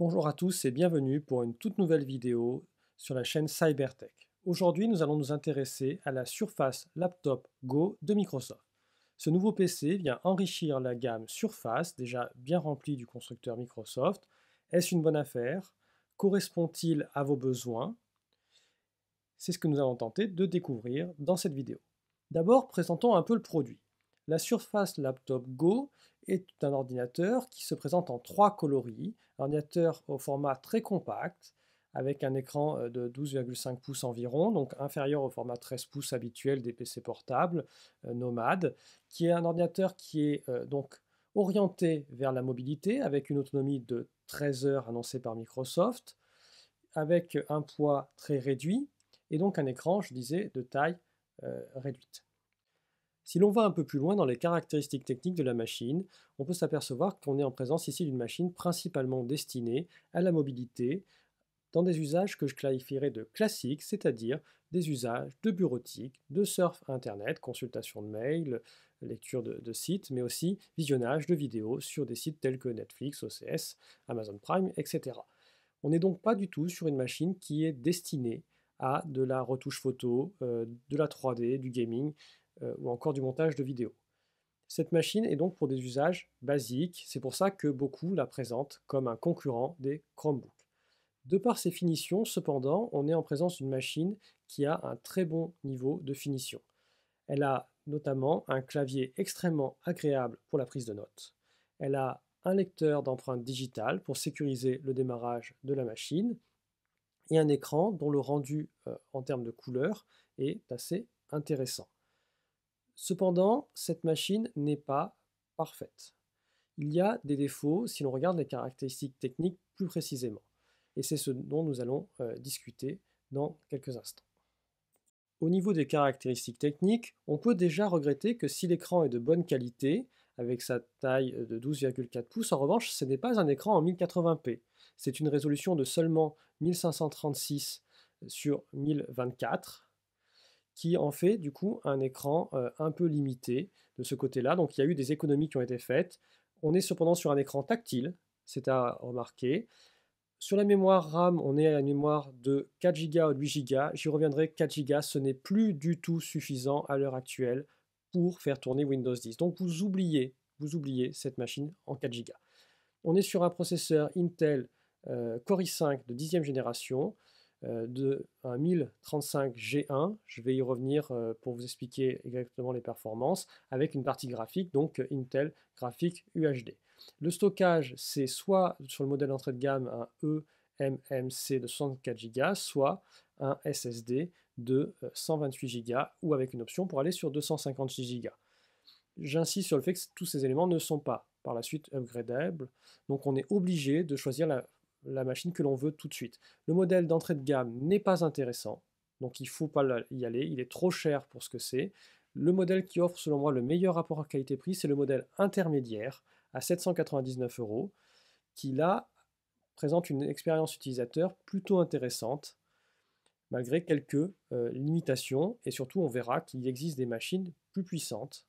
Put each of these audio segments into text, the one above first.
Bonjour à tous et bienvenue pour une toute nouvelle vidéo sur la chaîne Cybertech. Aujourd'hui, nous allons nous intéresser à la Surface Laptop Go de Microsoft. Ce nouveau PC vient enrichir la gamme Surface, déjà bien remplie du constructeur Microsoft. Est-ce une bonne affaire? Correspond-il à vos besoins? C'est ce que nous allons tenter de découvrir dans cette vidéo. D'abord, présentons un peu le produit. La Surface Laptop Go est un ordinateur qui se présente en trois coloris, un ordinateur au format très compact, avec un écran de 12,5 pouces environ, donc inférieur au format 13 pouces habituel des PC portables nomades, qui est un ordinateur qui est donc orienté vers la mobilité, avec une autonomie de 13 heures annoncée par Microsoft, avec un poids très réduit, et donc un écran, je disais, de taille réduite. Si l'on va un peu plus loin dans les caractéristiques techniques de la machine, on peut s'apercevoir qu'on est en présence ici d'une machine principalement destinée à la mobilité, dans des usages que je qualifierais de classiques, c'est-à-dire des usages de bureautique, de surf Internet, consultation de mails, lecture de sites, mais aussi visionnage de vidéos sur des sites tels que Netflix, OCS, Amazon Prime, etc. On n'est donc pas du tout sur une machine qui est destinée à de la retouche photo, de la 3D, du gaming ou encore du montage de vidéos. Cette machine est donc pour des usages basiques, c'est pour ça que beaucoup la présentent comme un concurrent des Chromebooks. De par ses finitions, cependant, on est en présence d'une machine qui a un très bon niveau de finition. Elle a notamment un clavier extrêmement agréable pour la prise de notes. Elle a un lecteur d'empreintes digitales pour sécuriser le démarrage de la machine et un écran dont le rendu en termes de couleurs est assez intéressant. Cependant, cette machine n'est pas parfaite. Il y a des défauts si l'on regarde les caractéristiques techniques plus précisément. Et c'est ce dont nous allons discuter dans quelques instants. Au niveau des caractéristiques techniques, on peut déjà regretter que si l'écran est de bonne qualité, avec sa taille de 12,4 pouces, en revanche, ce n'est pas un écran en 1080p. C'est une résolution de seulement 1536 sur 1024, qui en fait du coup un écran un peu limité de ce côté-là. Donc il y a eu des économies qui ont été faites. On est cependant sur un écran tactile, c'est à remarquer. Sur la mémoire RAM, on est à une mémoire de 4 Go ou 8 Go. J'y reviendrai, 4 Go, ce n'est plus du tout suffisant à l'heure actuelle pour faire tourner Windows 10. Donc vous oubliez cette machine en 4 Go. On est sur un processeur Intel Core i5 de 10e génération, de un 1035G1. Je vais y revenir pour vous expliquer exactement les performances, avec une partie graphique, donc Intel Graphics UHD. Le stockage, c'est soit sur le modèle d'entrée de gamme un eMMC de 64 Go, soit un SSD de 128 Go, ou avec une option pour aller sur 256 Go. J'insiste sur le fait que tous ces éléments ne sont pas par la suite upgradables, donc on est obligé de choisir la machine que l'on veut tout de suite. Le modèle d'entrée de gamme n'est pas intéressant, donc il ne faut pas y aller, il est trop cher pour ce que c'est. Le modèle qui offre selon moi le meilleur rapport qualité-prix, c'est le modèle intermédiaire à 799 €, qui là présente une expérience utilisateur plutôt intéressante, malgré quelques limitations, et surtout on verra qu'il existe des machines plus puissantes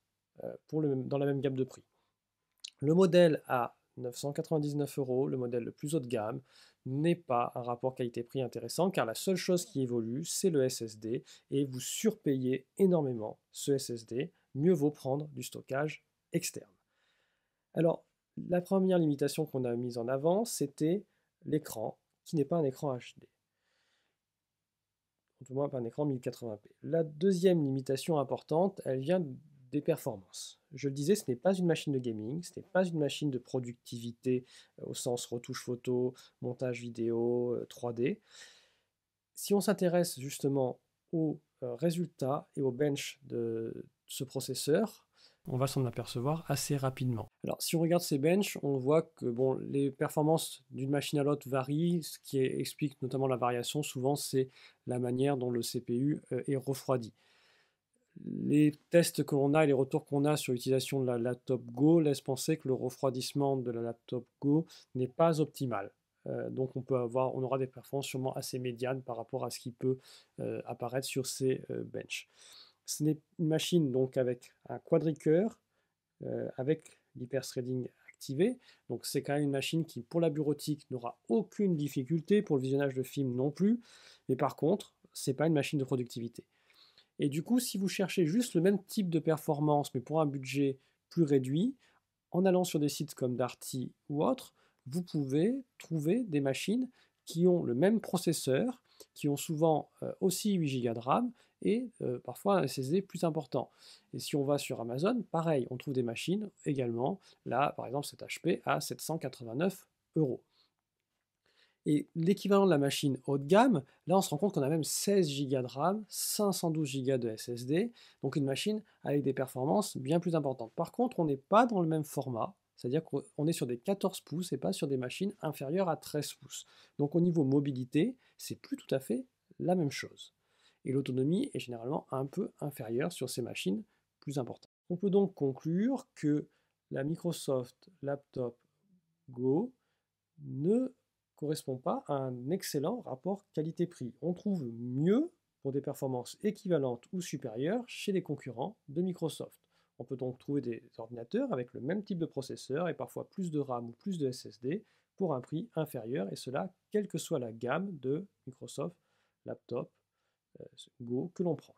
dans la même gamme de prix. Le modèle à 999 €, le modèle le plus haut de gamme, n'est pas un rapport qualité-prix intéressant, car la seule chose qui évolue, c'est le SSD, et vous surpayez énormément ce SSD, mieux vaut prendre du stockage externe. Alors, la première limitation qu'on a mise en avant, c'était l'écran, qui n'est pas un écran HD, du moins pas un écran 1080p. La deuxième limitation importante, elle vient des performances. Je le disais, ce n'est pas une machine de gaming, ce n'est pas une machine de productivité au sens retouche photo, montage vidéo, 3D. Si on s'intéresse justement aux résultats et au bench de ce processeur, on va s'en apercevoir assez rapidement. Alors, si on regarde ces benches, on voit que bon, les performances d'une machine à l'autre varient. Ce qui explique notamment la variation, souvent, c'est la manière dont le CPU est refroidi. Les tests que l'on a et les retours qu'on a sur l'utilisation de la laptop Go laissent penser que le refroidissement de la laptop Go n'est pas optimal. Donc on aura des performances sûrement assez médianes par rapport à ce qui peut apparaître sur ces benches. Ce n'est une machine donc avec un quadricœur, avec l'hyperthreading activé. Donc c'est quand même une machine qui, pour la bureautique, n'aura aucune difficulté, pour le visionnage de films non plus. Mais par contre, c'est pas une machine de productivité. Et du coup, si vous cherchez juste le même type de performance, mais pour un budget plus réduit, en allant sur des sites comme Darty ou autres, vous pouvez trouver des machines qui ont le même processeur, qui ont souvent aussi 8 Go de RAM et parfois un SSD plus important. Et si on va sur Amazon, pareil, on trouve des machines également. Là, par exemple, cet HP à 789 euros. Et l'équivalent de la machine haut de gamme, là on se rend compte qu'on a même 16 Go de RAM, 512 Go de SSD, donc une machine avec des performances bien plus importantes. Par contre, on n'est pas dans le même format, c'est-à-dire qu'on est sur des 14 pouces et pas sur des machines inférieures à 13 pouces. Donc au niveau mobilité, c'est plus tout à fait la même chose. Et l'autonomie est généralement un peu inférieure sur ces machines plus importantes. On peut donc conclure que la Microsoft Laptop Go ne correspond pas à un excellent rapport qualité-prix. On trouve mieux pour des performances équivalentes ou supérieures chez les concurrents de Microsoft. On peut donc trouver des ordinateurs avec le même type de processeur et parfois plus de RAM ou plus de SSD pour un prix inférieur, et cela quelle que soit la gamme de Microsoft Laptop Go que l'on prend.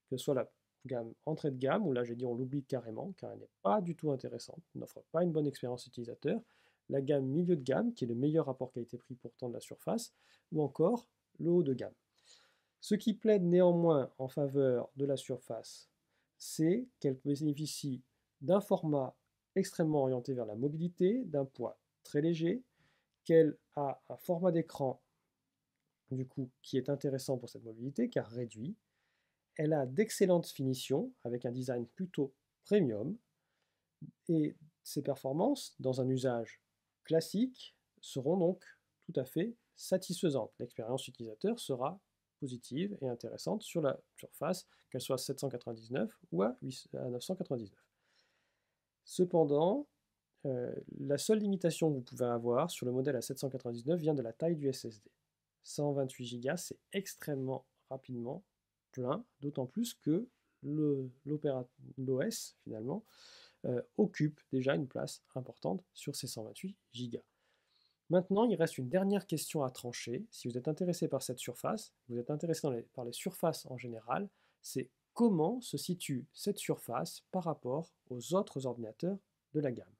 Que ce soit la gamme entrée de gamme, où là j'ai dit on l'oublie carrément car elle n'est pas du tout intéressante, n'offre pas une bonne expérience utilisateur, la gamme milieu de gamme, qui est le meilleur rapport qualité-prix pourtant de la Surface, ou encore le haut de gamme. Ce qui plaide néanmoins en faveur de la Surface, c'est qu'elle bénéficie d'un format extrêmement orienté vers la mobilité, d'un poids très léger, qu'elle a un format d'écran du coup qui est intéressant pour cette mobilité car réduit. Elle a d'excellentes finitions avec un design plutôt premium, et ses performances dans un usage classique seront donc tout à fait satisfaisantes. L'expérience utilisateur sera positive et intéressante sur la Surface, qu'elle soit à 799 ou à 999. Cependant, la seule limitation que vous pouvez avoir sur le modèle à 799 vient de la taille du SSD. 128 Go, c'est extrêmement rapidement plein, d'autant plus que l'OS, finalement, occupe déjà une place importante sur ces 128 Go. Maintenant, il reste une dernière question à trancher. Si vous êtes intéressé par cette surface, vous êtes intéressé par les surfaces en général, c'est comment se situe cette surface par rapport aux autres ordinateurs de la gamme.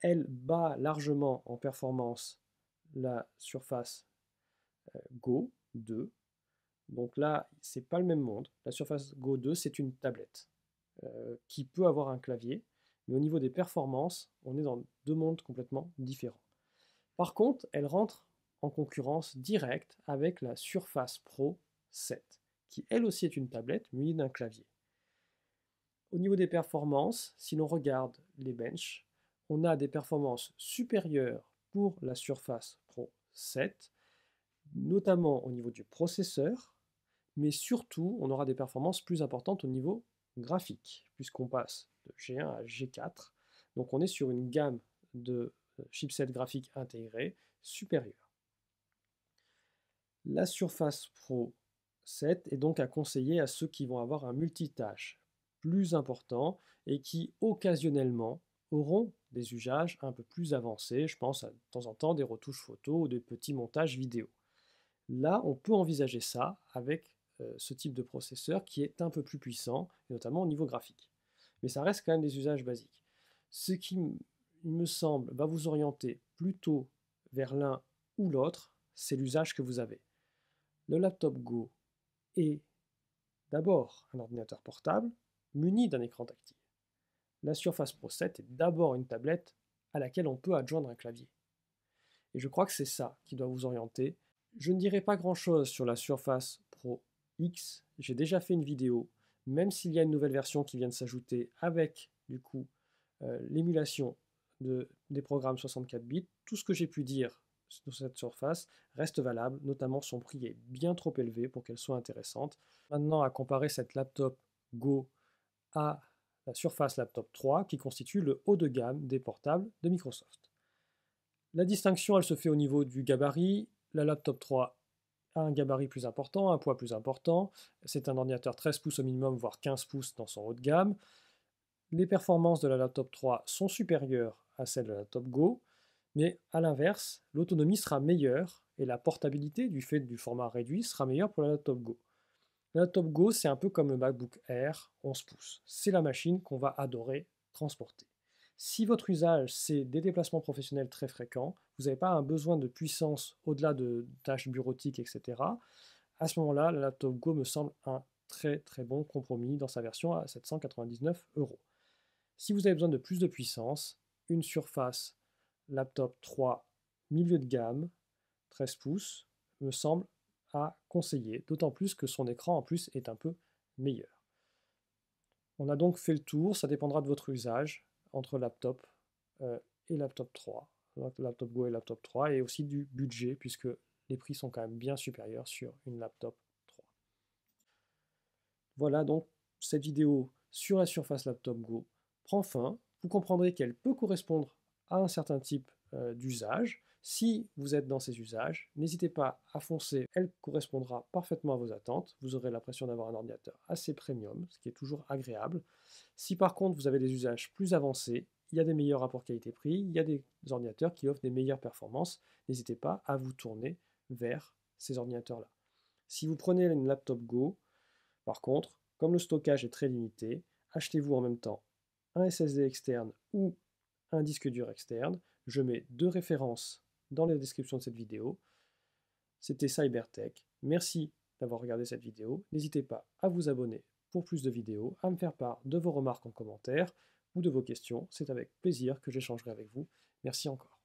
Elle bat largement en performance la Surface Go 2. Donc là, c'est pas le même monde. La Surface Go 2, c'est une tablette qui peut avoir un clavier, mais au niveau des performances, on est dans deux mondes complètement différents. Par contre, elle rentre en concurrence directe avec la Surface Pro 7, qui elle aussi est une tablette munie d'un clavier. Au niveau des performances, si l'on regarde les benches, on a des performances supérieures pour la Surface Pro 7, notamment au niveau du processeur, mais surtout on aura des performances plus importantes au niveau graphique, puisqu'on passe de G1 à G4, donc on est sur une gamme de chipsets graphiques intégrés supérieure. La Surface Pro 7 est donc à conseiller à ceux qui vont avoir un multitâche plus important et qui occasionnellement auront des usages un peu plus avancés, je pense à de temps en temps des retouches photos ou des petits montages vidéo. Là, on peut envisager ça avec ce type de processeur qui est un peu plus puissant, et notamment au niveau graphique. Mais ça reste quand même des usages basiques. Ce qui, il me semble, va vous orienter plutôt vers l'un ou l'autre, c'est l'usage que vous avez. Le laptop Go est d'abord un ordinateur portable muni d'un écran tactile. La Surface Pro 7 est d'abord une tablette à laquelle on peut adjoindre un clavier. Et je crois que c'est ça qui doit vous orienter. Je ne dirai pas grand-chose sur la Surface Pro X, j'ai déjà fait une vidéo, même s'il y a une nouvelle version qui vient de s'ajouter avec du coup l'émulation des programmes 64 bits, tout ce que j'ai pu dire sur cette surface reste valable, notamment son prix est bien trop élevé pour qu'elle soit intéressante. Maintenant, à comparer cette laptop Go à la Surface Laptop 3 qui constitue le haut de gamme des portables de Microsoft. La distinction, elle se fait au niveau du gabarit. La laptop 3 a un gabarit plus important, un poids plus important. C'est un ordinateur 13 pouces au minimum, voire 15 pouces dans son haut de gamme. Les performances de la laptop 3 sont supérieures à celle de la laptop Go, mais à l'inverse, l'autonomie sera meilleure et la portabilité du fait du format réduit sera meilleure pour la laptop Go. La laptop Go, c'est un peu comme le MacBook Air 11 pouces. C'est la machine qu'on va adorer transporter. Si votre usage, c'est des déplacements professionnels très fréquents, vous n'avez pas un besoin de puissance au-delà de tâches bureautiques, etc., à ce moment-là, la laptop Go me semble un très très bon compromis dans sa version à 799 €. Si vous avez besoin de plus de puissance, une Surface Laptop 3 milieu de gamme, 13 pouces, me semble à conseiller, d'autant plus que son écran en plus est un peu meilleur. On a donc fait le tour, ça dépendra de votre usage entre laptop et laptop 3, laptop Go et laptop 3, et aussi du budget puisque les prix sont quand même bien supérieurs sur une laptop 3. Voilà donc cette vidéo sur la Surface Laptop Go prend fin. Vous comprendrez qu'elle peut correspondre à un certain type d'usage. Si vous êtes dans ces usages, n'hésitez pas à foncer, elle correspondra parfaitement à vos attentes. Vous aurez l'impression d'avoir un ordinateur assez premium, ce qui est toujours agréable. Si par contre vous avez des usages plus avancés, il y a des meilleurs rapports qualité-prix, il y a des ordinateurs qui offrent des meilleures performances. N'hésitez pas à vous tourner vers ces ordinateurs-là. Si vous prenez une laptop Go, par contre, comme le stockage est très limité, achetez-vous en même temps un SSD externe ou un disque dur externe. Je mets 2 références dans la description de cette vidéo. C'était Cybertech. Merci d'avoir regardé cette vidéo. N'hésitez pas à vous abonner pour plus de vidéos, à me faire part de vos remarques en commentaire ou de vos questions. C'est avec plaisir que j'échangerai avec vous. Merci encore.